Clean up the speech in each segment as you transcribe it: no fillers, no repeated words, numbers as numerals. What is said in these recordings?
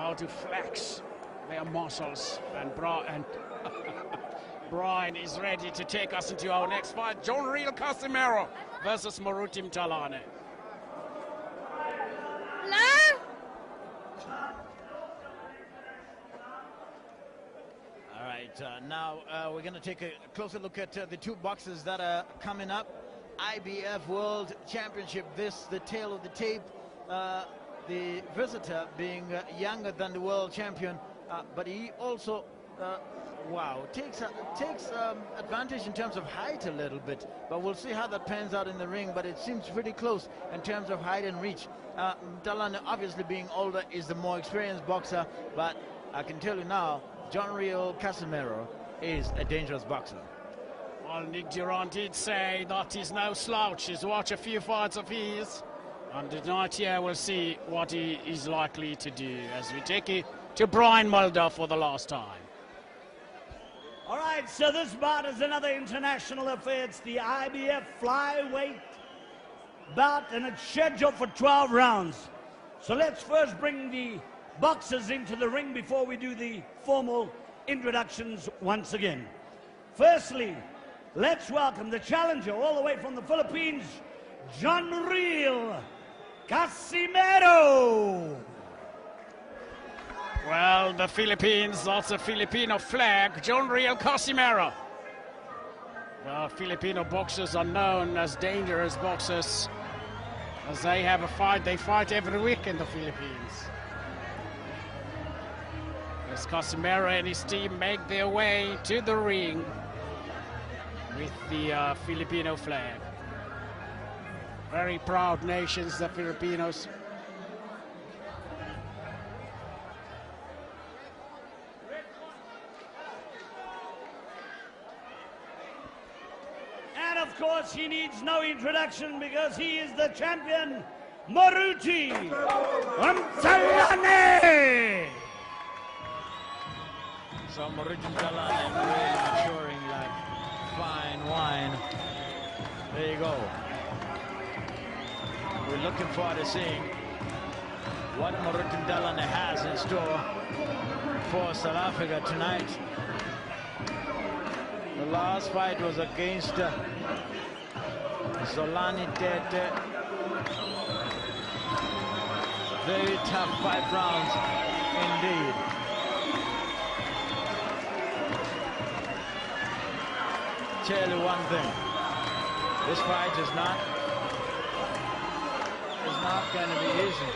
how to flex their muscles. And Brian is ready to take us into our next fight. Johnriel Casimero versus Moruti Mthalane. All right, now we're going to take a closer look at the two boxers that are coming up. IBF World Championship, this the tail of the tape. The visitor being younger than the world champion, but he also takes advantage in terms of height a little bit, but we'll see how that pans out in the ring. But it seems pretty close in terms of height and reach. Mthalane, obviously being older, is the more experienced boxer, but I can tell you now, Johnriel Casimero is a dangerous boxer. Well, Nick Durant did say that he's no slouch. He's watched a few fights of his, and tonight here we'll see what he is likely to do as we take it to Brian Mulder for the last time. All right, so this bout is another international affair. It's the IBF Flyweight bout, and it's scheduled for 12 rounds. So let's first bring the boxers into the ring before we do the formal introductions once again. Firstly, let's welcome the challenger all the way from the Philippines, Johnreil Casimero. Well, the Philippines, that's a Filipino flag, Johnriel Casimero. Well, Filipino boxers are known as dangerous boxers, as they have a fight. They fight every week in the Philippines. As Casimero and his team make their way to the ring with the Filipino flag. Very proud nations, the Filipinos. And of course, he needs no introduction because he is the champion, Moruti Mthalane. So Moruti Mthalane really maturing like fine wine. There you go. We're looking forward to seeing what Moruti Mthalane has in store for South Africa tonight. The last fight was against Zolani Tete. Very tough 5 rounds indeed. Tell you one thing, this fight is not going to be easy.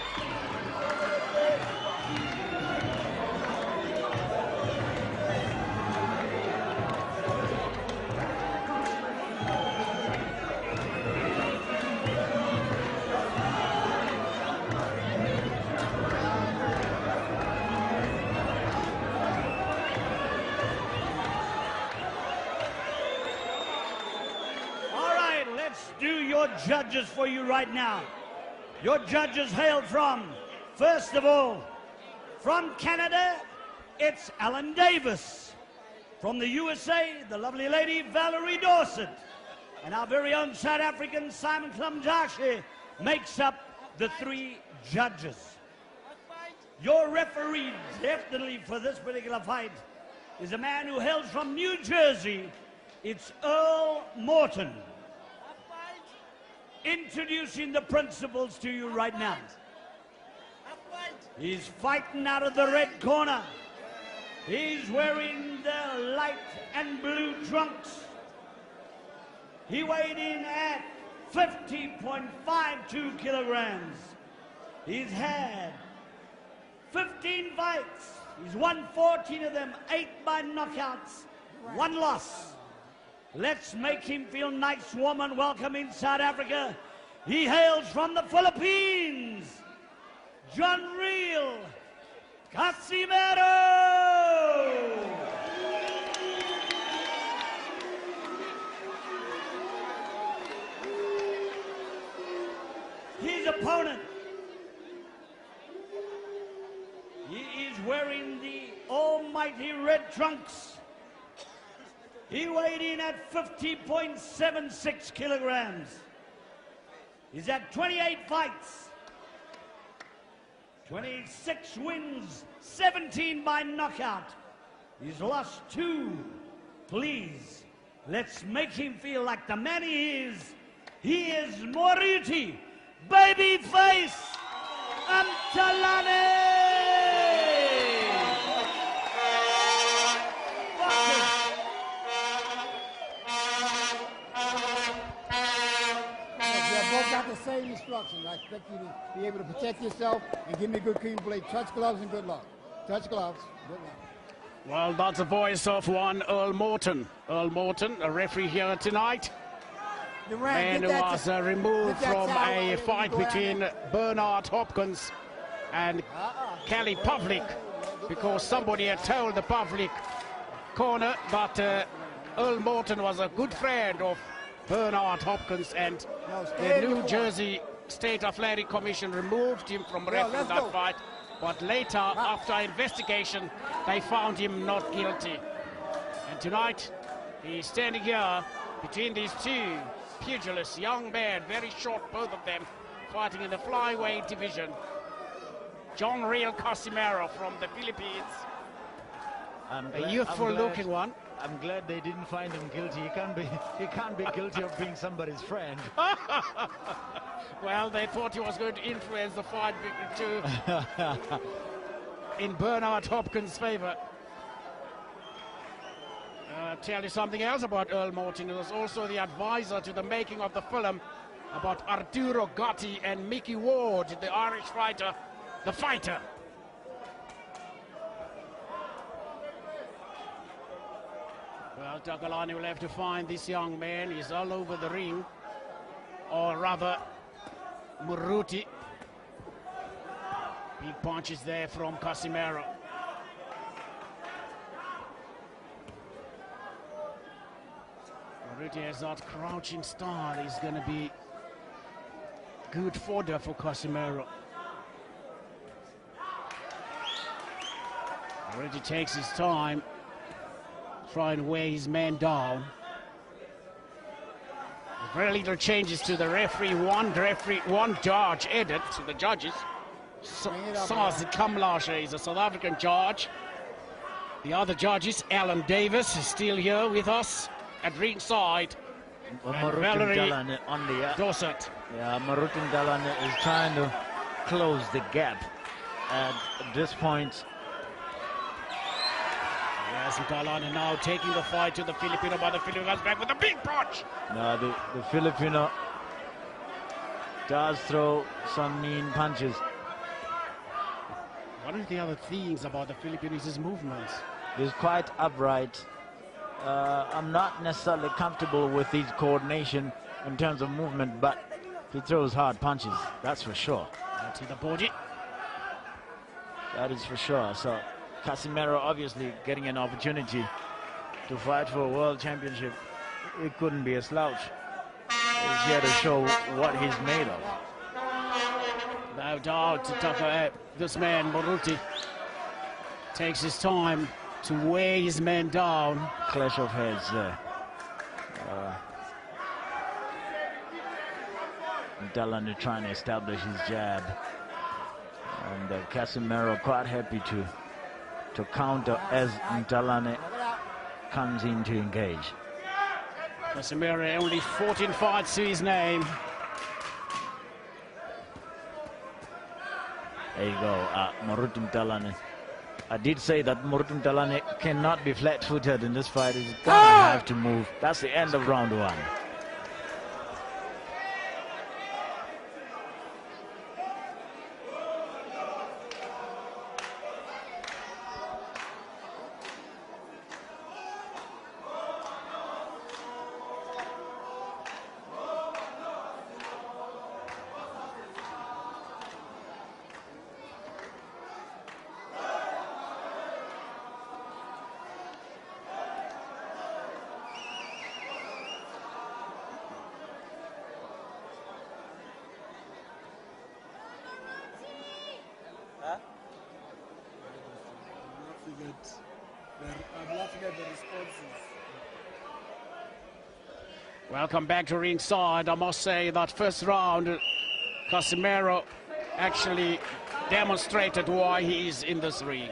Judges for you right now. Your judges hail from, first of all, from Canada, it's Alan Davis. From the USA, the lovely lady Valerie Dorset. And our very own South African Simon Klamjashe makes up the 3 judges. Your referee, definitely for this particular fight, is a man who hails from New Jersey. It's Earl Morton. Introducing the principals to you right now. He's fighting out of the red corner. He's wearing the light and blue trunks. He weighed in at 50.52 kilograms. He's had 15 fights. He's won 14 of them, 8 by knockouts, 1 loss. Let's make him feel nice, warm, and welcome in South Africa. He hails from the Philippines, Johnreil Casimero. His opponent, he is wearing the almighty red trunks. He weighed in at 50.76 kilograms. He's had 28 fights, 26 wins, 17 by knockout. He's lost 2. Please, let's make him feel like the man he is. He is Moruti, babyface Mthalane! Both got the same instructions. I expect you to be able to protect yourself and give me a good clean play. Touch gloves and good luck. Touch gloves, good luck. Well, that's the voice of one Earl Morton. Earl Morton, a referee here tonight. Man who was removed from a fight between Bernard Hopkins and Kelly Pavlik because somebody had told the Pavlik corner that Earl Morton was a good friend of Bernard Hopkins, and the New Jersey State Athletic Commission removed him from refereeing that fight. But later, after investigation, they found him not guilty. And tonight, he's standing here between these two pugilists, young men, very short, both of them, fighting in the flyweight division. Johnriel Casimero from the Philippines, a youthful-looking one. I'm glad they didn't find him guilty. He can't be guilty of being somebody's friend. Well, they thought he was going to influence the fight in Bernard Hopkins' favor. Tell you something else about Earl Morton. He was also the advisor to the making of the film about Arturo Gatti and Mickey Ward, the Irish fighter, The Fighter. Well, Takalani will have to find this young man. He's all over the ring. Or rather, Moruti. Big punches there from Casimero. Moruti has that crouching style. He's going to be good fodder for Casimero. Moruti takes his time, try and weigh his man down. Very little changes to the referee. One judge added to the judges. Saz Kamlashe is a South African judge. The other judges, Alan Davis is still here with us at ringside. Valerie Dorset. Yeah, Moruti Mthalane is trying to close the gap at this point. Yes, Mthalane now taking the fight to the Filipino, but the Filipino comes back with a big punch. No, the Filipino does throw some mean punches. One of the other things about the Filipino is his movements. He's quite upright. I'm not necessarily comfortable with his coordination in terms of movement, but he throws hard punches, that's for sure. To the body. That is for sure. So Casimero obviously getting an opportunity to fight for a world championship. It couldn't be a slouch. He's here to show what he's made of. No doubt, this man Moruti takes his time to weigh his man down. Clash of heads there. Mthalane trying to establish his jab, and Casimero quite happy to counter as Mthalane comes in to engage. Casimero only 14 fights to his name. There you go, Moruti Mthalane. I did say that Moruti Mthalane cannot be flat-footed in this fight. He's gonna have to move. That's the end of round one. I'm laughing at the responses. Welcome back to ringside. I must say that first round, Casimero actually demonstrated why he is in this ring.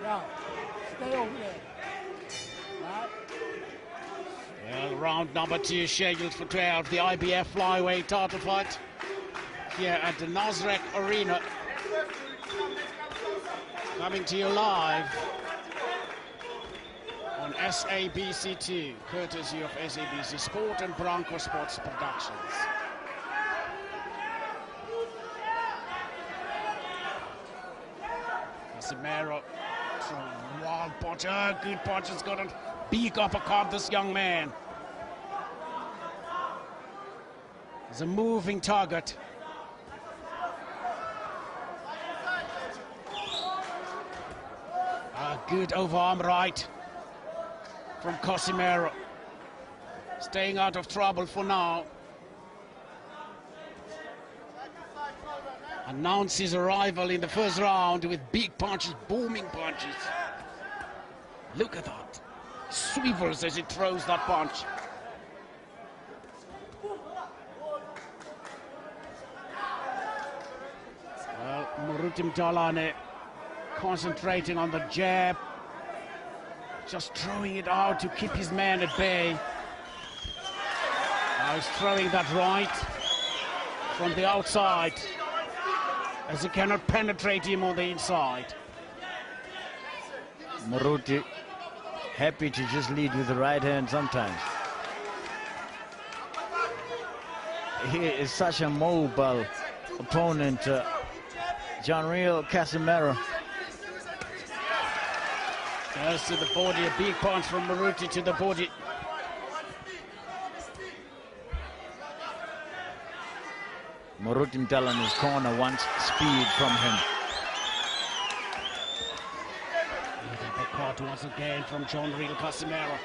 Yeah, stay over there. Right. Well, round number 2 scheduled for 12, the IBF Flyweight title fight here at the Nasrec Arena. Coming to you live on SABC2, courtesy of SABC Sport and Bronco Sports Productions. Casimero, wild punch, good punch, has got a big uppercut, this young man. He's a moving target. A good overarm right from Casimero. Staying out of trouble for now. Announced his arrival in the first round with big punches, booming punches. Look at that. Swivels as he throws that punch. Well, Moruti Mthalane concentrating on the jab. Just throwing it out to keep his man at bay. Now he's throwing that right from the outside, as he cannot penetrate him on the inside. Moruti happy to just lead with the right hand sometimes. He is such a mobile opponent, Johnreil Casimero. Goes to the body, a big punch from Moruti to the body. Moruti Mthalane's corner wants speed from him. Uppercut once again from Johnreil Casimero.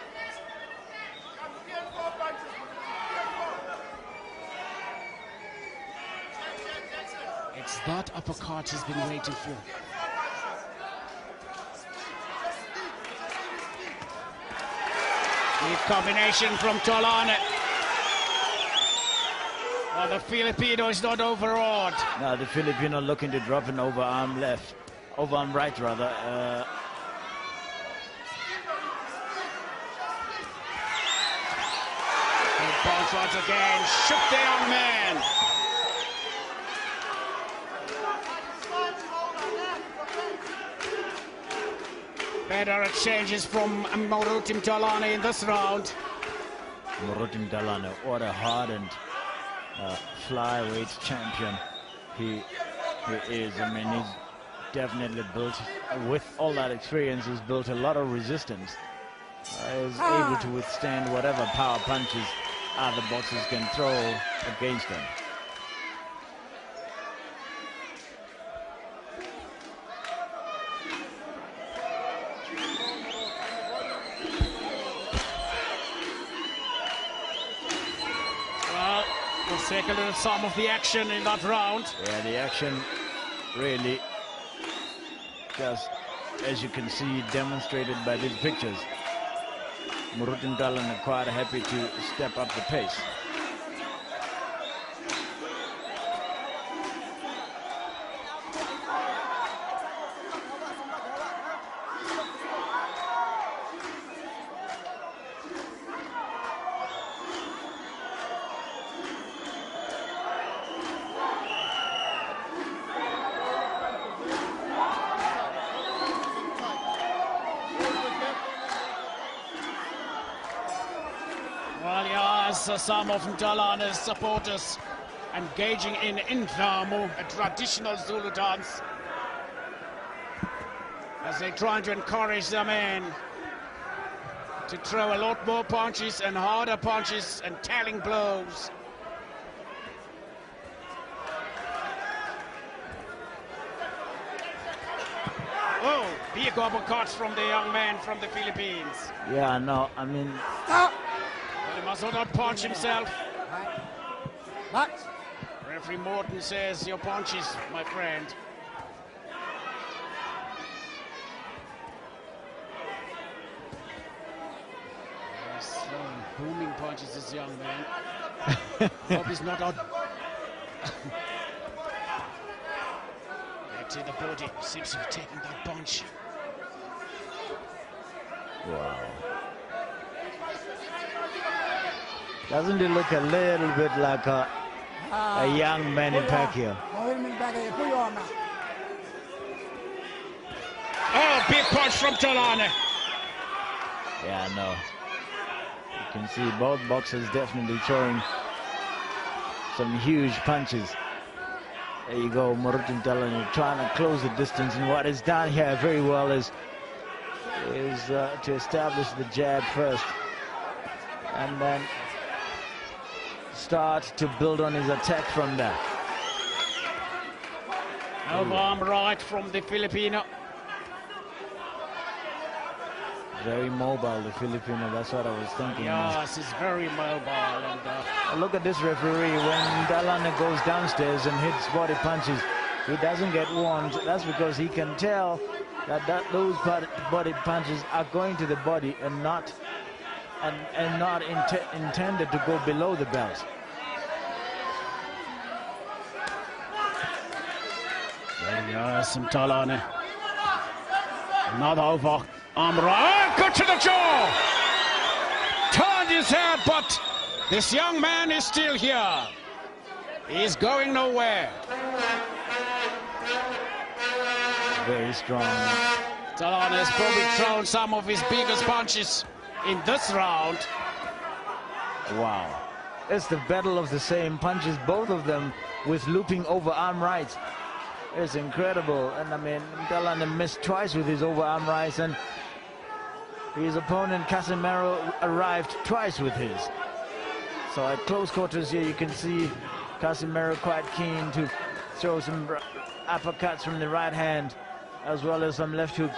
It's that uppercut he's been waiting for. Big combination from Mthalane. Well, the Filipino is not overawed. Now the Filipino looking to drop an overarm right rather. Big punch once again, shook the young man. Better exchanges from Moruti Mthalane in this round. Moruti Mthalane, what a hardened flyweight champion he is. I mean, he's definitely built, with all that experience, he's built a lot of resistance. He's able to withstand whatever power punches other boxers can throw against him. Let's take a little some of the action in that round. Yeah, the action really, just as you can see, demonstrated by these pictures. Moruti Mthalane quite happy to step up the pace. Well, yes, some of Mthalane's supporters engaging in Indramu, a traditional Zulu dance, as they try to encourage their men to throw a lot more punches and harder punches and telling blows. Oh, big uppercuts from the young man from the Philippines. Yeah, no, I mean... Stop! Well, he must not punch himself. Max. Referee Morton says your punches, my friend. He's throwing booming punches, this young man. Hope he's not out. to the body. Seems to be taking that punch. Wow. Doesn't it look a little bit like a young Manny Pacquiao? Pull your arm out. Oh, big punch from Mthalane. Yeah, I know. You can see both boxers definitely throwing some huge punches. There you go, Moruti Mthalane trying to close the distance, and what is done here very well is to establish the jab first, and then start to build on his attack from there. Overarm right from the Filipino. Very mobile, the Filipino. That's what I was thinking. Yes, he's very mobile. And look at this referee. When Mthalane goes downstairs and hits body punches, he doesn't get warned. That's because he can tell that those body punches are going to the body and not intended to go below the belt. yes, Mthalane. Another overarm right. Good to the jaw. Turned his head, but this young man is still here. He's going nowhere. Very strong. Mthalane has probably thrown some of his biggest punches in this round. Wow. It's the battle of the same punches, both of them with looping overarm rights. It's incredible. And I mean, Mthalane missed twice with his overarm rights, and his opponent Casimero arrived twice with his. So at close quarters here, you can see Casimero quite keen to throw some uppercuts from the right hand, as well as some left hook.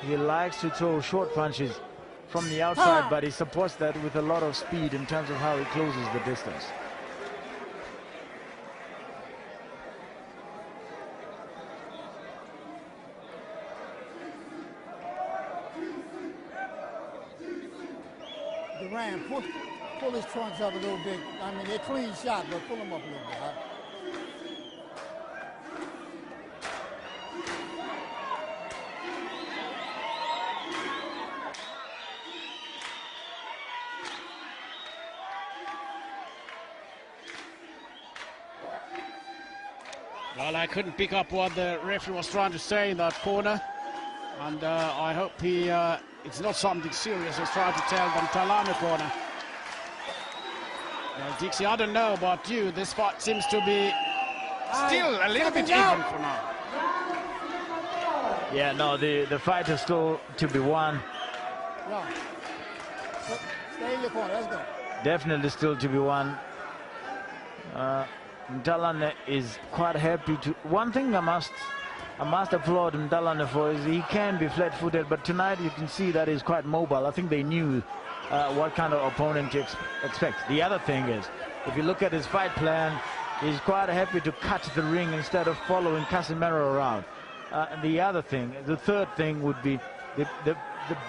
He likes to throw short punches from the outside, but he supports that with a lot of speed in terms of how he closes the distance. Duran, pull his trunks up a little bit. I mean, they're clean shot, but pull them up a little bit. Huh? Well, I couldn't pick up what the referee was trying to say in that corner, and I hope it's not something serious he's trying to tell the Mthalane corner. Well, Dixie, I don't know about you, this fight seems to be still a little bit even for now. Yeah, no, the fight is still to be won. Yeah. Stay in your corner, let's go. Definitely still to be won. Mthalane is quite happy to. One thing I must applaud Mthalane for is he can be flat-footed, but tonight you can see that he's quite mobile. I think they knew what kind of opponent to expect. The other thing is, if you look at his fight plan, he's quite happy to cut the ring instead of following Casimero around. And the other thing, the third thing would be the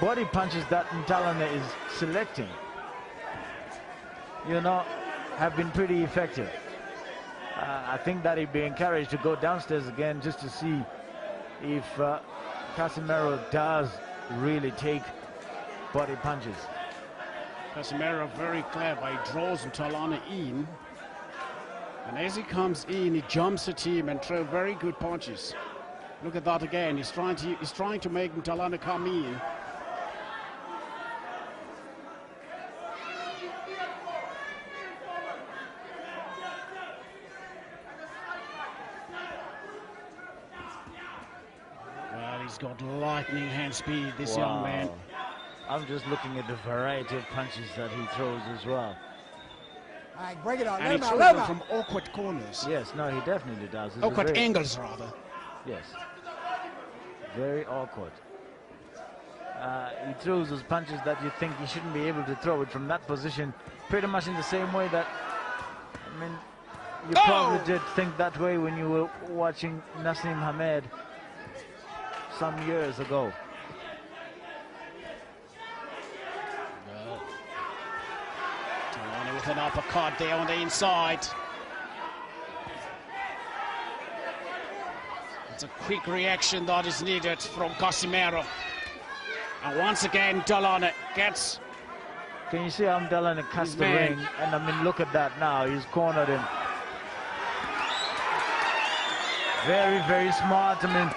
body punches that Mthalane is selecting, you know, have been pretty effective. I think that he'd be encouraged to go downstairs again just to see if Casimero does really take body punches. Casimero very clever. He draws Mthalane in, and as he comes in, he jumps at him and throws very good punches. Look at that again. He's trying to make Mthalane come in. He's got lightning hand speed, this young man. I'm just looking at the variety of punches that he throws as well. All right, break it out. And he throws them from awkward corners. Yes, no, he definitely does. It's awkward angles, rather. Yes. Very awkward. He throws those punches that you think he shouldn't be able to throw it from that position, pretty much in the same way that, I mean, you probably did think that way when you were watching Naseem Hamed some years ago. Mthalane with an uppercut there on the inside. It's a quick reaction that is needed from Casimero. And once again, Mthalane gets... Can you see how Mthalane cuts the ring? And I mean, look at that now. He's cornered him. Very, very smart. I mean,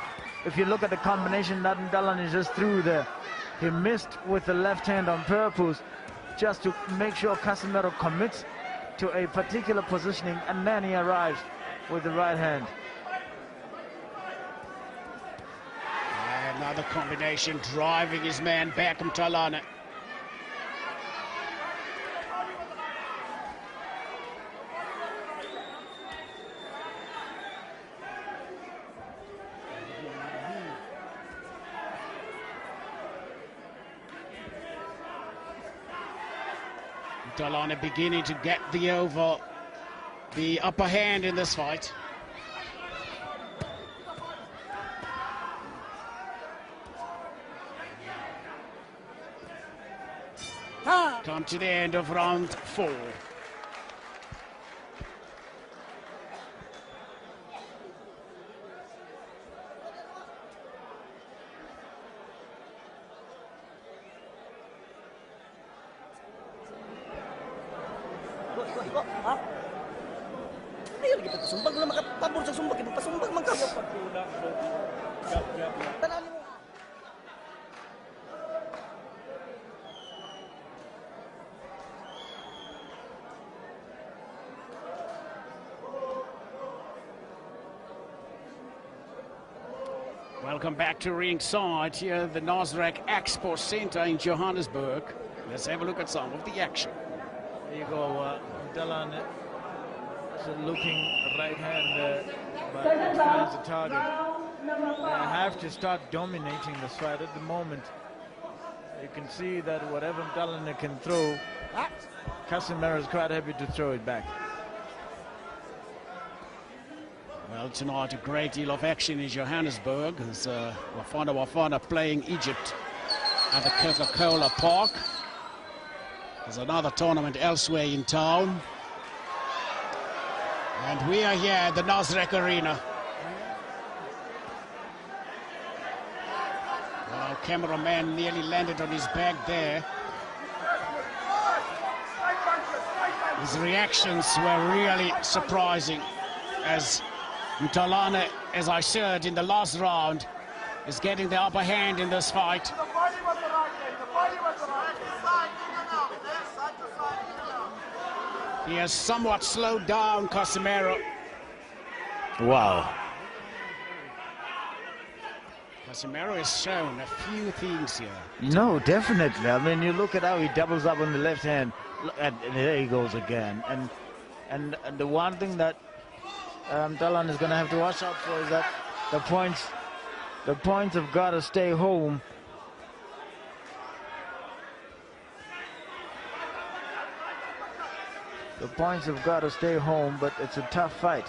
if you look at the combination that Mthalane just threw there, he missed with the left hand on purpose just to make sure Casimero commits to a particular positioning, and then he arrives with the right hand. Another combination, driving his man back, Mthalane. Mthalane beginning to get the upper hand in this fight. Come to the end of round 4. Ayaw lagi pagpasumbag, wala makapabor sa sumbag, pagpasumbag man ka. Tanawin mo. Welcome back to ringside here at the Nasrec Expo Center in Johannesburg. Let's have a look at some of the action. There you go, Mthalane. It's a looking right hand, but it finds the target. They have to start dominating this fight at the moment. You can see that whatever Mthalane can throw, Casimero is quite happy to throw it back. Well, tonight a great deal of action in Johannesburg as Bafana playing Egypt at the Coca-Cola Park. There's another tournament elsewhere in town. And we are here at the Nasrec Arena. Well, cameraman nearly landed on his back there. His reactions were really surprising as Mthalane, as I said in the last round, is getting the upper hand in this fight. He has somewhat slowed down Casimero. Wow. Casimero has shown a few things here. No, definitely. I mean, you look at how he doubles up on the left hand, and there he goes again. And the one thing that Mthalane is going to have to watch out for is that the points have got to stay home. The points have got to stay home, but it's a tough fight.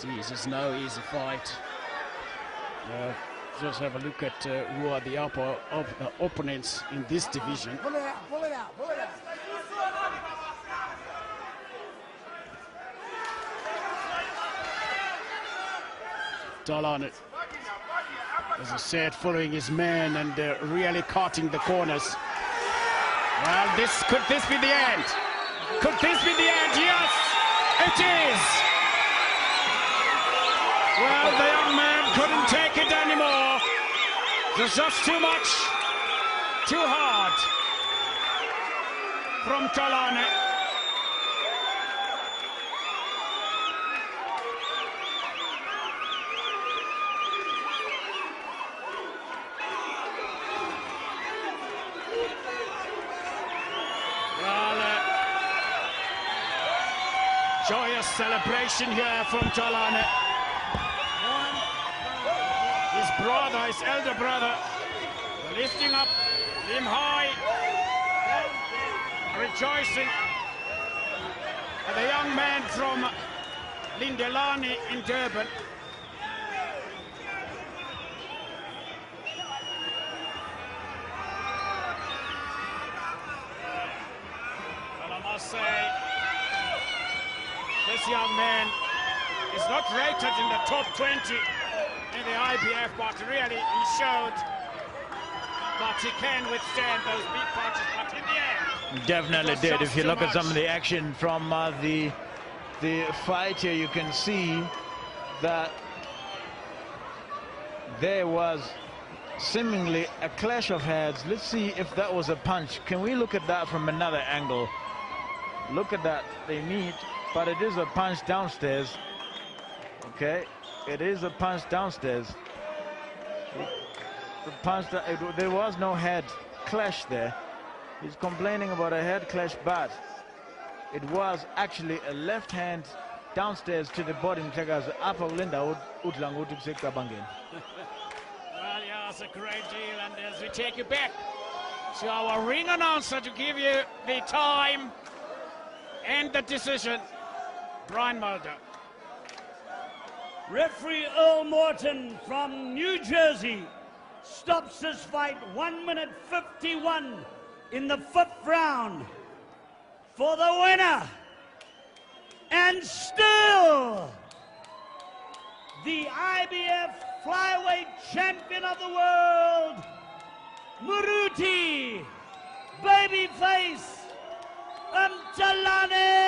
Geez, it's no easy fight. Just have a look at who are the opponents in this division. Pull it out, pull it out, pull it out. Mthalane, as I said, following his man and really cutting the corners. Well, could this be the end? Could this be the end? Yes, it is. Well, the young man couldn't take it anymore. There's just too much, too hard from Mthalane. Joyous celebration here from Mthalane. His brother, his elder brother, lifting up him high, rejoicing. And the young man from Lindelani in Durban. Well, I must say, this young man He's not rated in the top 20 in the IBF, but really he showed that he can withstand those big punches, but in the end... Definitely it was did. just If you too look at much. some of the action from the fight here, you can see that there was seemingly a clash of heads. Let's see if that was a punch. Can we look at that from another angle? Look at that. They meet, but it is a punch downstairs. Okay, it is a punch downstairs. The punch there was no head clash there. He's complaining about a head clash, but it was actually a left hand downstairs to the body. Well, yeah, it's a great deal, and as we take you back to our ring announcer to give you the time and the decision, Brian Mulder. Referee Earl Morton from New Jersey stops this fight 1 minute 51 in the 5th round for the winner, and still the IBF Flyweight Champion of the World, Moruti Babyface Mthalane.